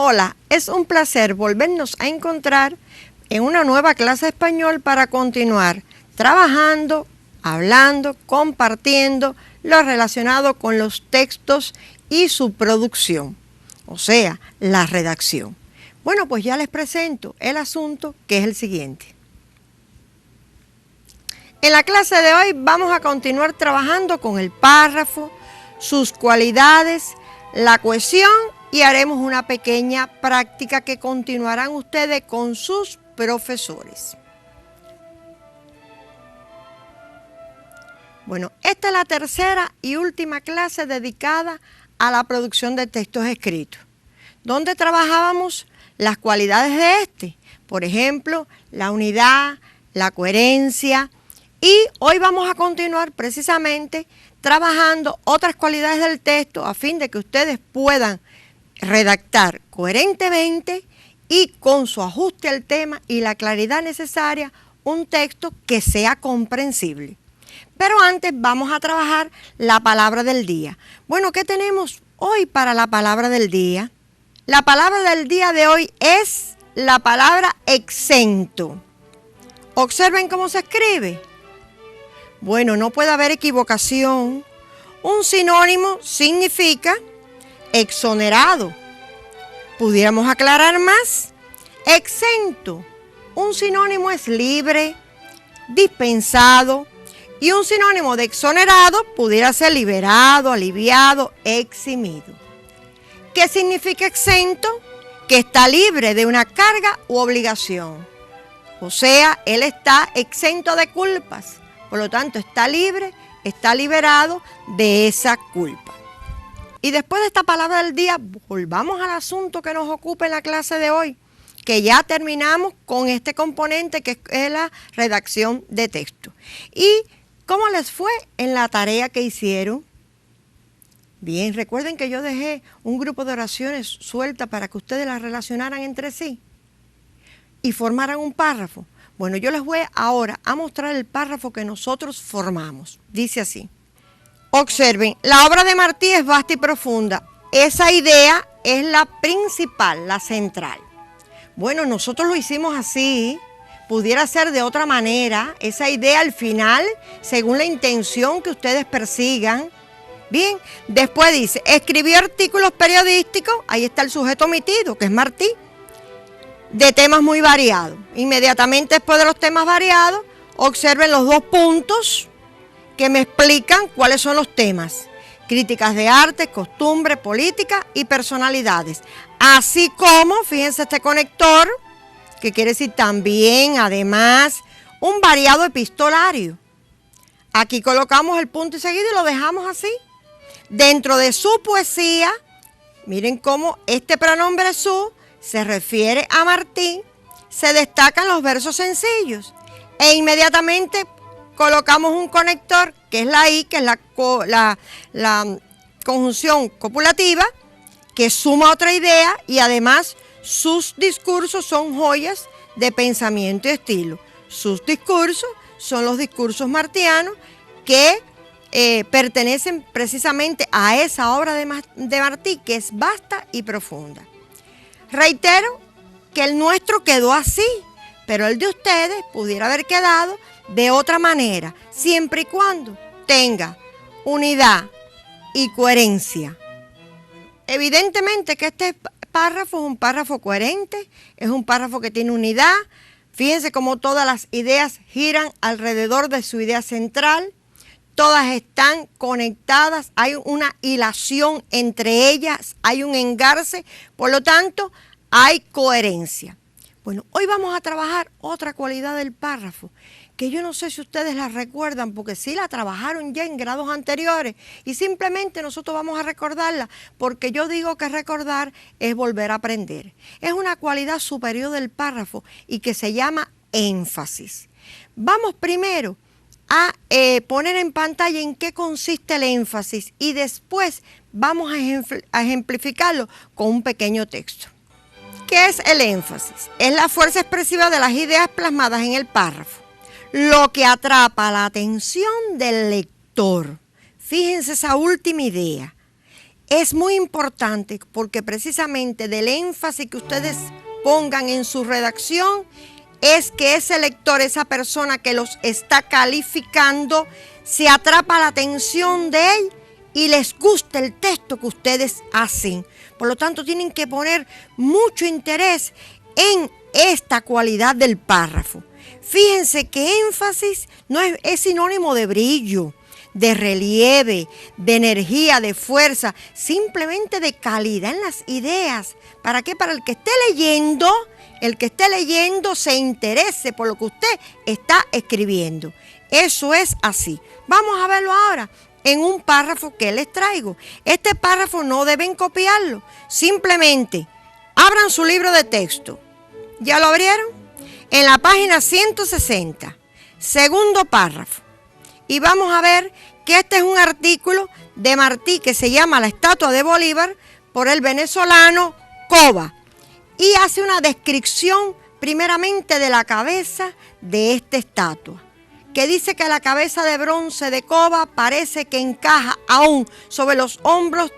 Hola, es un placer volvernos a encontrar en una nueva clase de español para continuar trabajando, hablando, compartiendo lo relacionado con los textos y su producción, o sea, la redacción. Bueno, pues ya les presento el asunto, que es el siguiente. En la clase de hoy vamos a continuar trabajando con el párrafo, sus cualidades, la cohesión y haremos una pequeña práctica que continuarán ustedes con sus profesores. Bueno, esta es la tercera y última clase dedicada a la producción de textos escritos, donde trabajábamos las cualidades de este, por ejemplo, la unidad, la coherencia, y hoy vamos a continuar precisamente trabajando otras cualidades del texto a fin de que ustedes puedan redactar coherentemente y con su ajuste al tema y la claridad necesaria un texto que sea comprensible. Pero antes vamos a trabajar la palabra del día. Bueno, ¿qué tenemos hoy para la palabra del día? La palabra del día de hoy es la palabra exento. Observen cómo se escribe. Bueno, no puede haber equivocación. Un sinónimo significa exonerado. ¿Pudiéramos aclarar más? Exento. Un sinónimo es libre, dispensado, y un sinónimo de exonerado pudiera ser liberado, aliviado, eximido. ¿Qué significa exento? Que está libre de una carga u obligación. O sea, él está exento de culpas. Por lo tanto, está libre, está liberado de esa culpa. Y después de esta palabra del día, volvamos al asunto que nos ocupa en la clase de hoy, que ya terminamos con este componente que es la redacción de texto. ¿Y cómo les fue en la tarea que hicieron? Bien, recuerden que yo dejé un grupo de oraciones sueltas para que ustedes las relacionaran entre sí y formaran un párrafo. Bueno, yo les voy ahora a mostrar el párrafo que nosotros formamos. Dice así. Observen, la obra de Martí es vasta y profunda. Esa idea es la principal, la central. Bueno, nosotros lo hicimos así. Pudiera ser de otra manera. Esa idea al final, según la intención que ustedes persigan. Bien, después dice, escribió artículos periodísticos. Ahí está el sujeto omitido, que es Martí, de temas muy variados. Inmediatamente después de los temas variados, observen los dos puntos que me explican cuáles son los temas. Críticas de arte, costumbre, política y personalidades. Así como, fíjense este conector, que quiere decir también, además, un variado epistolario. Aquí colocamos el punto y seguido y lo dejamos así. Dentro de su poesía, miren cómo este pronombre su se refiere a Martí, se destacan los versos sencillos e inmediatamente colocamos un conector que es la I, que es la conjunción copulativa, que suma otra idea y además sus discursos son joyas de pensamiento y estilo. Sus discursos son los discursos martianos que pertenecen precisamente a esa obra de Martí, que es vasta y profunda. Reitero que el nuestro quedó así, pero el de ustedes pudiera haber quedado de otra manera, siempre y cuando tenga unidad y coherencia. Evidentemente que este párrafo es un párrafo coherente, es un párrafo que tiene unidad. Fíjense cómo todas las ideas giran alrededor de su idea central, todas están conectadas, hay una hilación entre ellas, hay un engarce, por lo tanto, hay coherencia. Bueno, hoy vamos a trabajar otra cualidad del párrafo, que yo no sé si ustedes la recuerdan, porque sí la trabajaron ya en grados anteriores, y simplemente nosotros vamos a recordarla, porque yo digo que recordar es volver a aprender. Es una cualidad superior del párrafo y que se llama énfasis. Vamos primero a poner en pantalla en qué consiste el énfasis y después vamos a ejemplificarlo con un pequeño texto. ¿Qué es el énfasis? Es la fuerza expresiva de las ideas plasmadas en el párrafo, lo que atrapa la atención del lector. Fíjense esa última idea. es muy importante porque precisamente del énfasis que ustedes pongan en su redacción es que ese lector, esa persona que los está calificando, se atrapa la atención de él y les gusta el texto que ustedes hacen. Por lo tanto, tienen que poner mucho interés en esta cualidad del párrafo. Fíjense que énfasis no es sinónimo de brillo, de relieve, de energía, de fuerza, simplemente de calidad en las ideas. ¿Para qué? Para el que esté leyendo se interese por lo que usted está escribiendo. Eso es así. Vamos a verlo ahora en un párrafo que les traigo. Este párrafo no deben copiarlo. Simplemente abran su libro de texto. ¿Ya lo abrieron? En la página 160, segundo párrafo. Y vamos a ver que este es un artículo de Martí que se llama La estatua de Bolívar por el venezolano Cova. Y hace una descripción primeramente de la cabeza de esta estatua, que dice que la cabeza de bronce de Cova parece que encaja aún sobre los hombros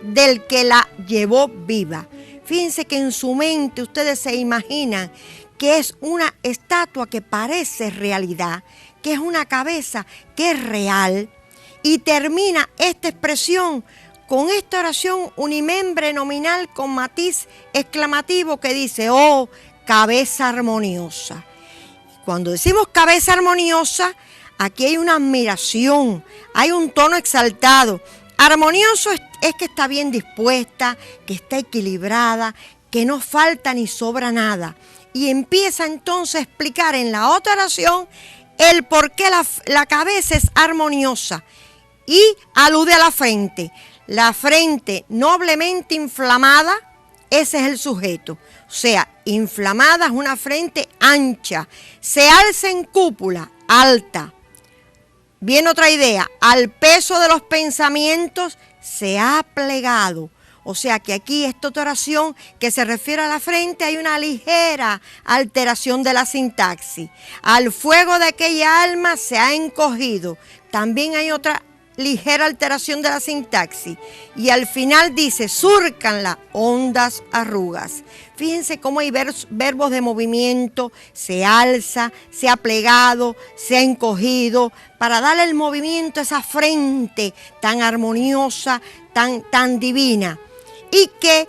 del que la llevó viva. Fíjense que en su mente ustedes se imaginan que es una estatua que parece realidad, que es una cabeza que es real. Y termina esta expresión con esta oración unimembre nominal con matiz exclamativo que dice, oh, cabeza armoniosa. Cuando decimos cabeza armoniosa, aquí hay una admiración, hay un tono exaltado. Armonioso es que está bien dispuesta, que está equilibrada, que no falta ni sobra nada. Y empieza entonces a explicar en la otra oración el por qué la cabeza es armoniosa. Y alude a la frente. La frente noblemente inflamada, ese es el sujeto. O sea, inflamada es una frente ancha. Se alza en cúpula, alta. Viene otra idea, al peso de los pensamientos se ha plegado. O sea que aquí esta otra oración que se refiere a la frente hay una ligera alteración de la sintaxis. Al fuego de aquella alma se ha encogido. También hay otra ligera alteración de la sintaxis. Y al final dice, súrcanla hondas arrugas. Fíjense cómo hay verbos de movimiento, se alza, se ha plegado, se ha encogido, para darle el movimiento a esa frente tan armoniosa, tan divina. Y que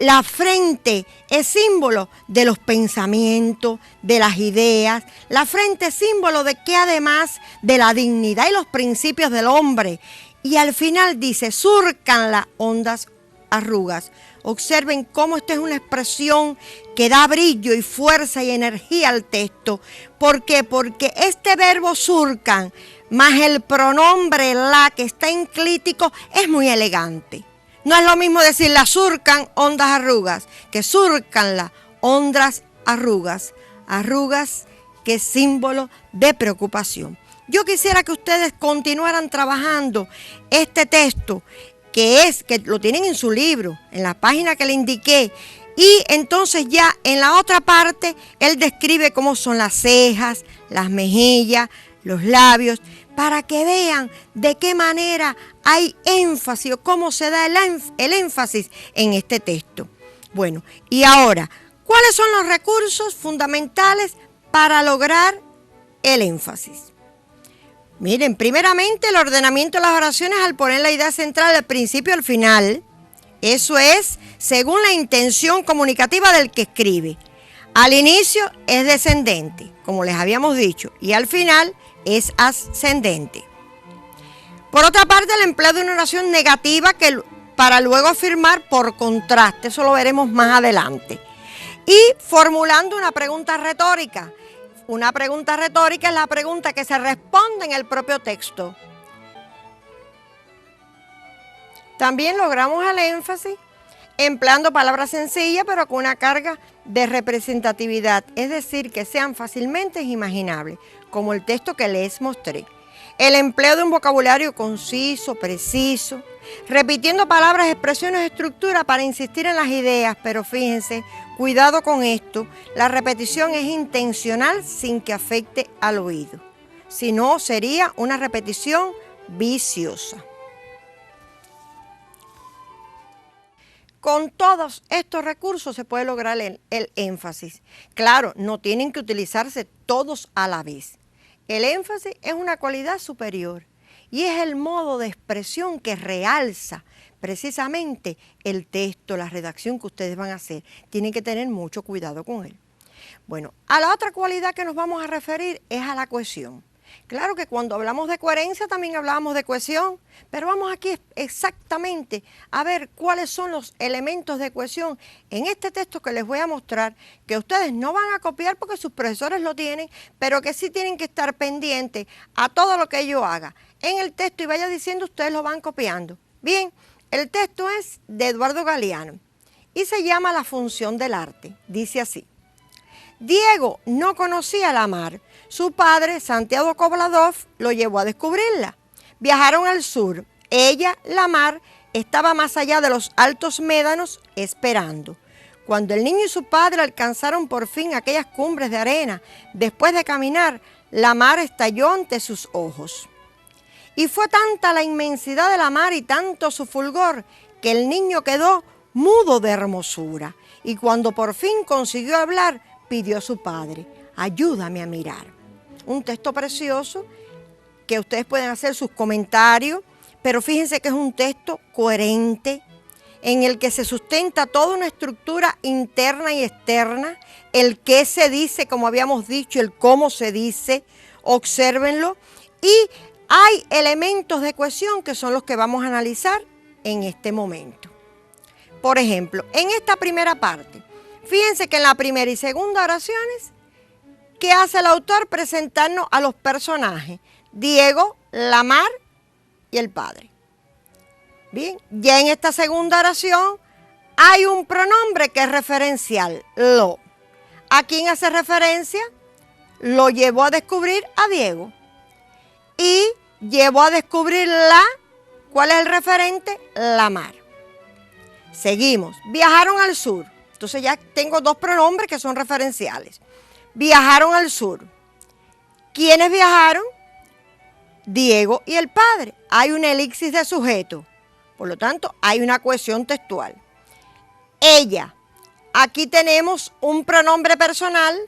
la frente es símbolo de los pensamientos, de las ideas. La frente es símbolo de que además de la dignidad y los principios del hombre. Y al final dice, súrcanla hondas arrugas. Observen cómo esta es una expresión que da brillo y fuerza y energía al texto. ¿Por qué? Porque este verbo surcan más el pronombre la que está enclítico es muy elegante. No es lo mismo decir la surcan hondas arrugas que surcanla hondas arrugas. Arrugas que es símbolo de preocupación. Yo quisiera que ustedes continuaran trabajando este texto que lo tienen en su libro, en la página que le indiqué. Y entonces ya en la otra parte, él describe cómo son las cejas, las mejillas, los labios, para que vean de qué manera hay énfasis o cómo se da el énfasis en este texto. Bueno, y ahora, ¿cuáles son los recursos fundamentales para lograr el énfasis? Miren, primeramente el ordenamiento de las oraciones al poner la idea central al principio y al final. Eso es según la intención comunicativa del que escribe. Al inicio es descendente, como les habíamos dicho, y al final es ascendente. Por otra parte, el empleo de una oración negativa para luego afirmar por contraste, eso lo veremos más adelante. Y formulando una pregunta retórica. Una pregunta retórica es la pregunta que se responde en el propio texto. También logramos el énfasis empleando palabras sencillas pero con una carga de representatividad, es decir, que sean fácilmente imaginables, como el texto que les mostré. El empleo de un vocabulario conciso, preciso, repitiendo palabras, expresiones, estructura para insistir en las ideas, pero fíjense, cuidado con esto, la repetición es intencional sin que afecte al oído, si no sería una repetición viciosa. con todos estos recursos se puede lograr el énfasis. Claro, no tienen que utilizarse todos a la vez. El énfasis es una cualidad superior y es el modo de expresión que realza precisamente el texto, la redacción que ustedes van a hacer. Tienen que tener mucho cuidado con él. Bueno, a la otra cualidad que nos vamos a referir es a la cohesión. Claro que cuando hablamos de coherencia también hablamos de cohesión, pero vamos aquí exactamente a ver cuáles son los elementos de cohesión en este texto que les voy a mostrar, que ustedes no van a copiar porque sus profesores lo tienen, pero que sí tienen que estar pendientes a todo lo que yo haga en el texto y vaya diciendo, ustedes lo van copiando. Bien, el texto es de Eduardo Galeano y se llama La función del arte. Dice así: Diego no conocía la mar. Su padre, Santiago Kobladov, lo llevó a descubrirla. Viajaron al sur. Ella, la mar, estaba más allá de los altos médanos esperando. Cuando el niño y su padre alcanzaron por fin aquellas cumbres de arena, después de caminar, la mar estalló ante sus ojos. Y fue tanta la inmensidad de la mar y tanto su fulgor que el niño quedó mudo de hermosura. Y cuando por fin consiguió hablar, pidió a su padre: ayúdame a mirar. Un texto precioso que ustedes pueden hacer sus comentarios, pero fíjense que es un texto coherente en el que se sustenta toda una estructura interna y externa, el qué se dice, como habíamos dicho, el cómo se dice, obsérvenlo, y hay elementos de cohesión que son los que vamos a analizar en este momento. Por ejemplo, en esta primera parte, fíjense que en la primera y segunda oraciones, ¿qué hace el autor? Presentarnos a los personajes, Diego, la mar y el padre. Bien, ya en esta segunda oración hay un pronombre que es referencial, lo. ¿A quién hace referencia? Lo llevó a descubrir a Diego. Y llevó a descubrir la, ¿cuál es el referente? La mar. Seguimos, viajaron al sur. Entonces ya tengo dos pronombres que son referenciales. Viajaron al sur. ¿Quiénes viajaron? Diego y el padre. Hay una elipsis de sujeto. Por lo tanto, hay una cohesión textual. Ella. Aquí tenemos un pronombre personal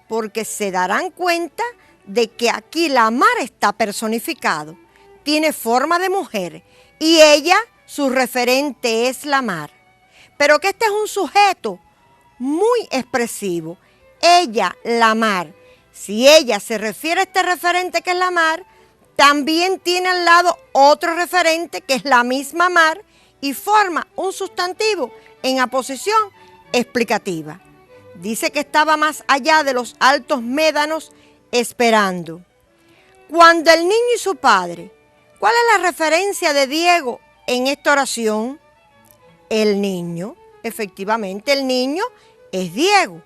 porque se darán cuenta de que aquí la mar está personificado. Tiene forma de mujer y ella, su referente es la mar. Pero que este es un sujeto muy expresivo. Ella, la mar. Si ella se refiere a este referente que es la mar, también tiene al lado otro referente que es la misma mar y forma un sustantivo en aposición explicativa. Dice que estaba más allá de los altos médanos esperando. Cuando el niño y su padre, ¿cuál es la referencia de Diego en esta oración? El niño, efectivamente el niño es Diego.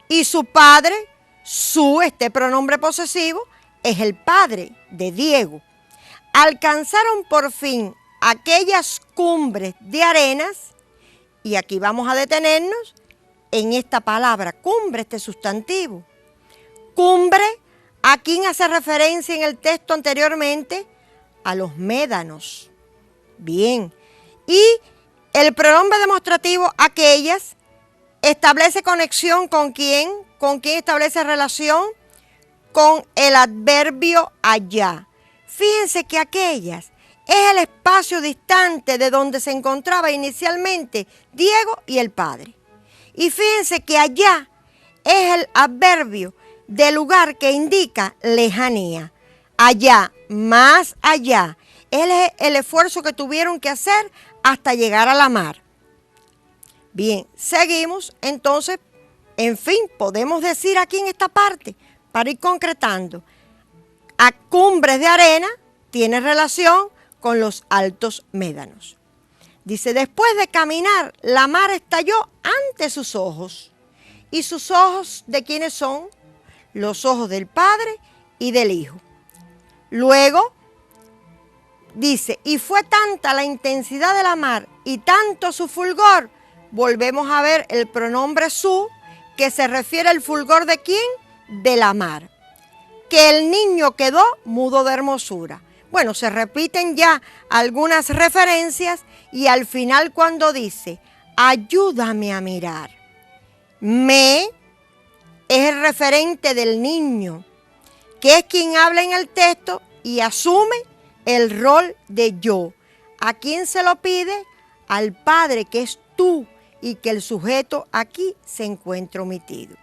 Y su padre, este pronombre posesivo, es el padre de Diego. Alcanzaron por fin aquellas cumbres de arenas, y aquí vamos a detenernos en esta palabra, cumbre, este sustantivo. Cumbre, ¿a quién hace referencia en el texto anteriormente? A los médanos. Bien, y el pronombre demostrativo aquellas establece conexión con quién establece relación con el adverbio allá. Fíjense que aquellas es el espacio distante de donde se encontraba inicialmente Diego y el padre. Y fíjense que allá es el adverbio de lugar que indica lejanía. Allá, más allá, es el esfuerzo que tuvieron que hacer hasta llegar a la mar. Bien, seguimos entonces, en fin, podemos decir aquí en esta parte, para ir concretando, a cumbres de arena tiene relación con los altos médanos. Dice, después de caminar, la mar estalló ante sus ojos. ¿Y sus ojos de quiénes son? Los ojos del Padre y del Hijo. Luego, dice, y fue tanta la intensidad de la mar y tanto su fulgor, volvemos a ver el pronombre su, que se refiere al fulgor de quién, de la mar, que el niño quedó mudo de hermosura. Bueno, se repiten ya algunas referencias y al final cuando dice, ayúdame a mirar. Me es el referente del niño, que es quien habla en el texto y asume el rol de yo. ¿A quién se lo pide? Al padre, que es tú, y que el sujeto aquí se encuentra omitido.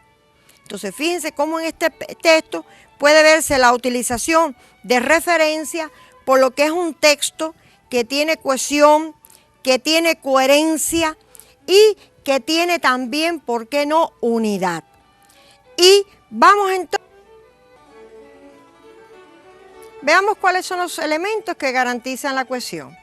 Entonces, fíjense cómo en este texto puede verse la utilización de referencia por lo que es un texto que tiene cohesión, que tiene coherencia y que tiene también, ¿por qué no?, unidad. Y vamos entonces, veamos cuáles son los elementos que garantizan la cohesión.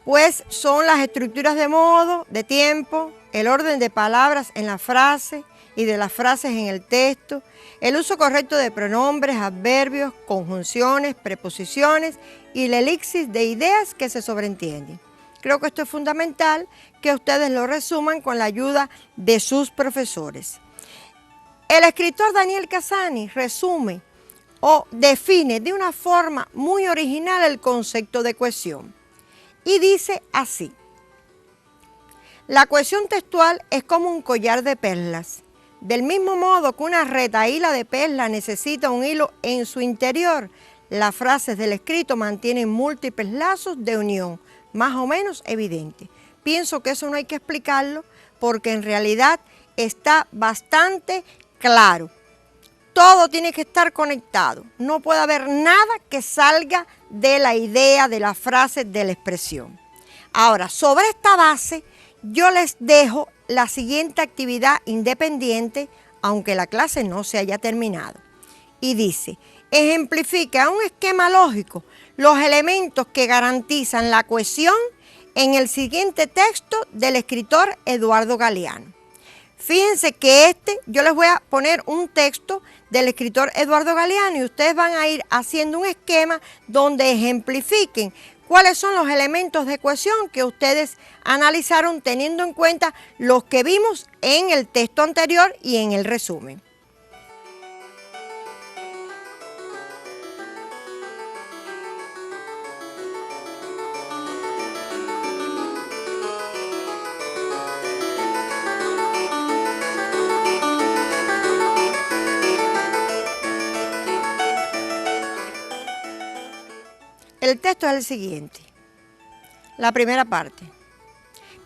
Pues son las estructuras de modo, de tiempo, el orden de palabras en la frase y de las frases en el texto, el uso correcto de pronombres, adverbios, conjunciones, preposiciones y la elixir de ideas que se sobreentienden. Creo que esto es fundamental que ustedes lo resuman con la ayuda de sus profesores. El escritor Daniel Cassani resume o define de una forma muy original el concepto de cohesión. Y dice así: la cohesión textual es como un collar de perlas. Del mismo modo que una retahíla de perlas necesita un hilo en su interior, las frases del escrito mantienen múltiples lazos de unión, más o menos evidentes. Pienso que eso no hay que explicarlo porque en realidad está bastante claro. Todo tiene que estar conectado. No puede haber nada que salga de la idea, de la frase, de la expresión. Ahora, sobre esta base, yo les dejo la siguiente actividad independiente, aunque la clase no se haya terminado. Y dice: ejemplifica un esquema lógico los elementos que garantizan la cohesión en el siguiente texto del escritor Eduardo Galeano. Fíjense que yo les voy a poner un texto del escritor Eduardo Galeano y ustedes van a ir haciendo un esquema donde ejemplifiquen cuáles son los elementos de cohesión que ustedes analizaron teniendo en cuenta los que vimos en el texto anterior y en el resumen. El texto es el siguiente. La primera parte.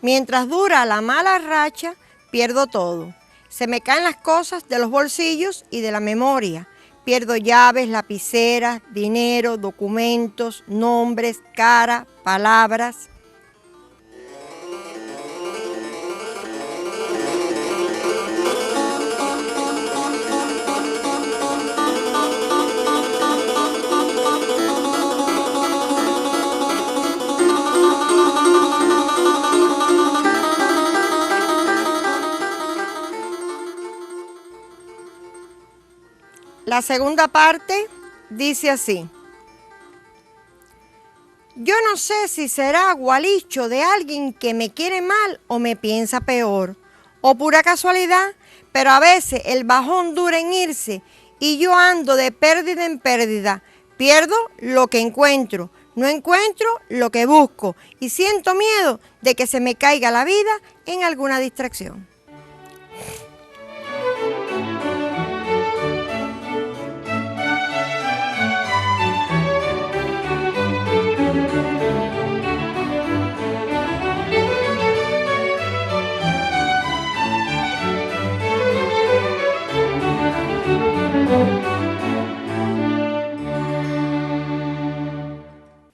Mientras dura la mala racha, pierdo todo. Se me caen las cosas de los bolsillos y de la memoria. Pierdo llaves, lapiceras, dinero, documentos, nombres, cara, palabras. La segunda parte dice así: yo no sé si será gualicho de alguien que me quiere mal o me piensa peor, o pura casualidad, pero a veces el bajón dura en irse y yo ando de pérdida en pérdida. Pierdo lo que encuentro, no encuentro lo que busco y siento miedo de que se me caiga la vida en alguna distracción.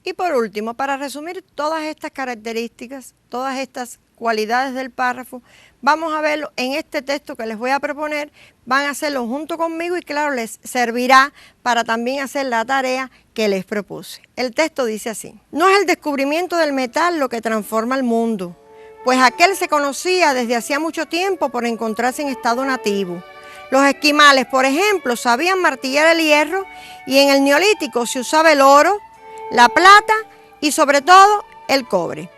Y por último, para resumir todas estas características, todas estas cualidades del párrafo, vamos a verlo en este texto que les voy a proponer. Van a hacerlo junto conmigo y claro, les servirá para también hacer la tarea que les propuse. El texto dice así: no es el descubrimiento del metal lo que transforma el mundo, pues aquel se conocía desde hacía mucho tiempo por encontrarse en estado nativo. Los esquimales, por ejemplo, sabían martillar el hierro y en el neolítico se usaba el oro, la plata y sobre todo el cobre.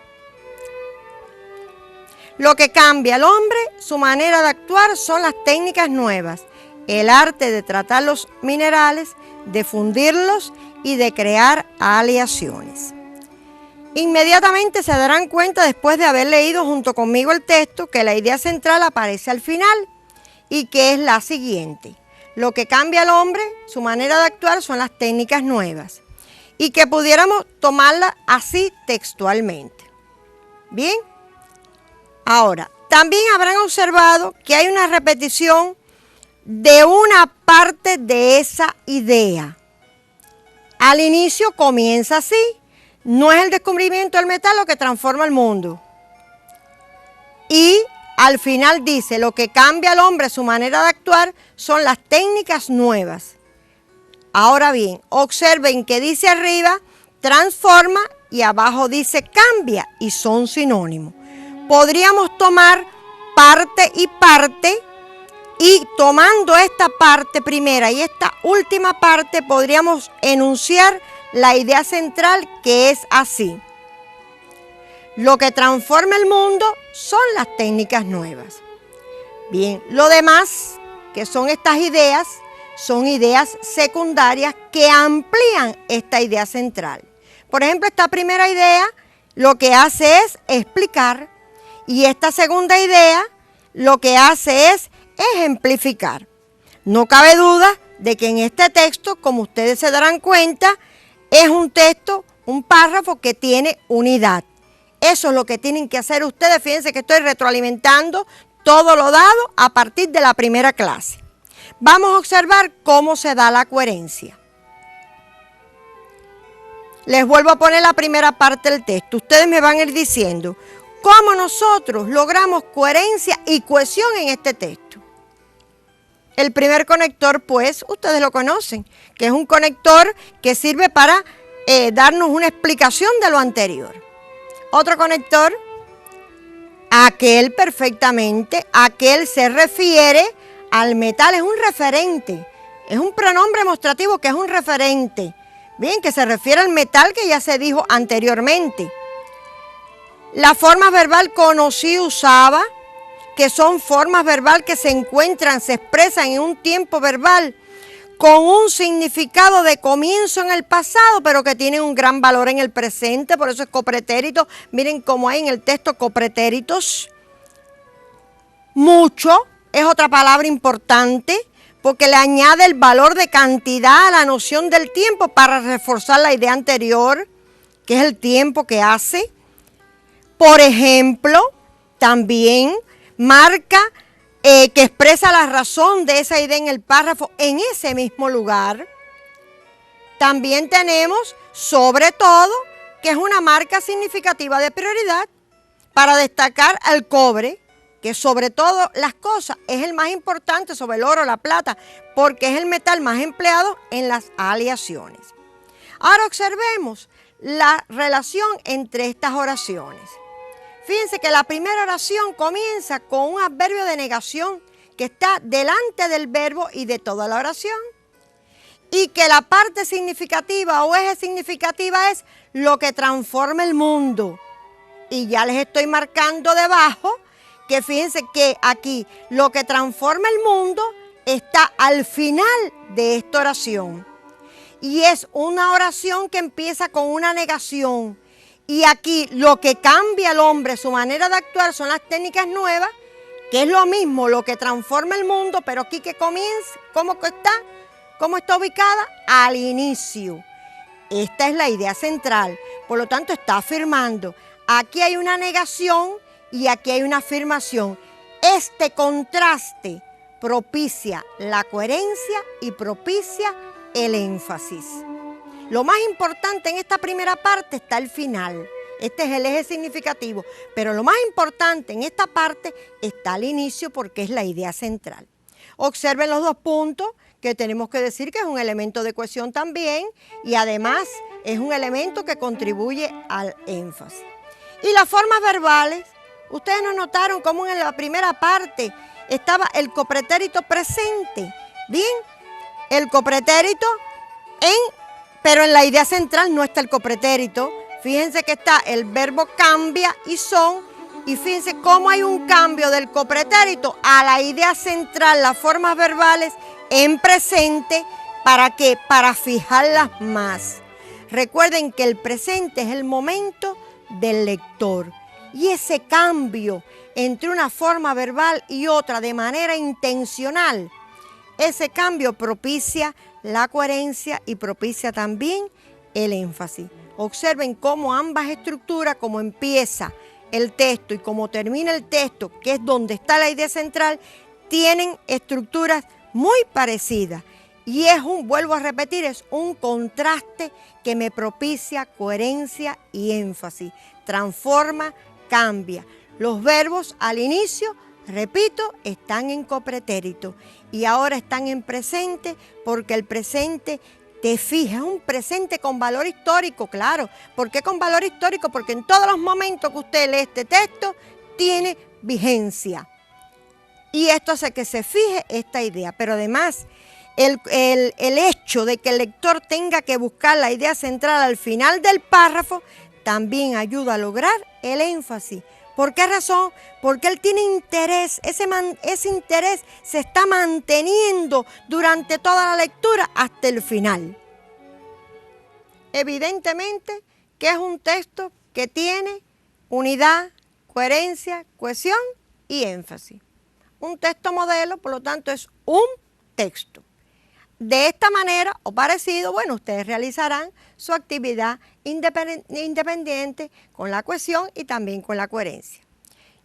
Lo que cambia al hombre, su manera de actuar, son las técnicas nuevas, el arte de tratar los minerales, de fundirlos y de crear aleaciones. Inmediatamente se darán cuenta, después de haber leído junto conmigo el texto, que la idea central aparece al final y que es la siguiente. Lo que cambia al hombre, su manera de actuar, son las técnicas nuevas. Y que pudiéramos tomarla así textualmente. Bien. Ahora, también habrán observado que hay una repetición de una parte de esa idea. Al inicio comienza así. No es el descubrimiento del metal lo que transforma el mundo. Y al final dice, lo que cambia al hombre su manera de actuar son las técnicas nuevas. Ahora bien, observen que dice arriba, transforma, y abajo dice cambia, y son sinónimos. Podríamos tomar parte y tomando esta parte primera y esta última parte podríamos enunciar la idea central, que es así. Lo que transforma el mundo son las técnicas nuevas. Bien, lo demás, que son estas ideas, son ideas secundarias que amplían esta idea central. Por ejemplo, esta primera idea lo que hace es explicar, y esta segunda idea lo que hace es ejemplificar. No cabe duda de que en este texto, como ustedes se darán cuenta, es un texto, un párrafo que tiene unidad. Eso es lo que tienen que hacer ustedes. Fíjense que estoy retroalimentando todo lo dado a partir de la primera clase. Vamos a observar cómo se da la coherencia. Les vuelvo a poner la primera parte del texto. Ustedes me van a ir diciendo cómo nosotros logramos coherencia y cohesión en este texto. El primer conector, pues, ustedes lo conocen, que es un conector que sirve para darnos una explicación de lo anterior. Otro conector, aquel perfectamente, aquel se refiere al metal, es un referente, es un pronombre demostrativo que es un referente, bien, que se refiere al metal que ya se dijo anteriormente. La forma verbal conocí, usaba, que son formas verbal que se encuentran, se expresan en un tiempo verbal con un significado de comienzo en el pasado, pero que tienen un gran valor en el presente, por eso es copretérito. Miren cómo hay en el texto copretéritos. Mucho es otra palabra importante, porque le añade el valor de cantidad a la noción del tiempo para reforzar la idea anterior, que es el tiempo que hace. Por ejemplo, también marca que expresa la razón de esa idea en el párrafo en ese mismo lugar. También tenemos, sobre todo, que es una marca significativa de prioridad para destacar al cobre, que sobre todo las cosas es el más importante sobre el oro, la plata, porque es el metal más empleado en las aleaciones. Ahora observemos la relación entre estas oraciones. Fíjense que la primera oración comienza con un adverbio de negación que está delante del verbo y de toda la oración. Y que la parte significativa o eje significativa es lo que transforma el mundo. Y ya les estoy marcando debajo que fíjense que aquí lo que transforma el mundo está al final de esta oración. Y es una oración que empieza con una negación. Y aquí lo que cambia al hombre, su manera de actuar, son las técnicas nuevas, que es lo mismo, lo que transforma el mundo, pero aquí que comienza, ¿cómo está ubicada? Al inicio. Esta es la idea central. Por lo tanto, está afirmando. Aquí hay una negación y aquí hay una afirmación. Este contraste propicia la coherencia y propicia el énfasis. Lo más importante en esta primera parte está el final. Este es el eje significativo. Pero lo más importante en esta parte está el inicio porque es la idea central. Observen los dos puntos que tenemos que decir que es un elemento de cohesión también y además es un elemento que contribuye al énfasis. Y las formas verbales, ustedes no notaron cómo en la primera parte estaba el copretérito presente. Bien, el copretérito pero en la idea central no está el copretérito. Fíjense que está el verbo cambia y son, y fíjense cómo hay un cambio del copretérito a la idea central, las formas verbales en presente, ¿para qué? Para fijarlas más. Recuerden que el presente es el momento del lector. Y ese cambio entre una forma verbal y otra de manera intencional, ese cambio propicia la coherencia y propicia también el énfasis. Observen cómo ambas estructuras, cómo empieza el texto y cómo termina el texto, que es donde está la idea central, tienen estructuras muy parecidas. Y es vuelvo a repetir, es un contraste que me propicia coherencia y énfasis. Transforma, cambia. Los verbos al inicio, repito, están en copretérito y ahora están en presente porque el presente, te fijas, es un presente con valor histórico, claro. ¿Por qué con valor histórico? Porque en todos los momentos que usted lee este texto tiene vigencia. Y esto hace que se fije esta idea, pero además el hecho de que el lector tenga que buscar la idea central al final del párrafo también ayuda a lograr el énfasis. ¿Por qué razón? Porque él tiene interés, ese interés se está manteniendo durante toda la lectura hasta el final. Evidentemente que es un texto que tiene unidad, coherencia, cohesión y énfasis. Un texto modelo, por lo tanto, es un texto. De esta manera o parecido, bueno, ustedes realizarán su actividad independiente con la cohesión y también con la coherencia.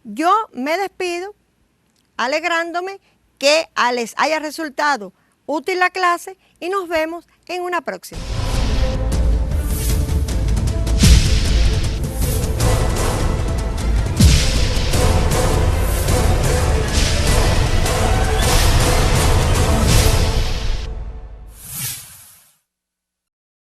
Yo me despido alegrándome que les haya resultado útil la clase y nos vemos en una próxima.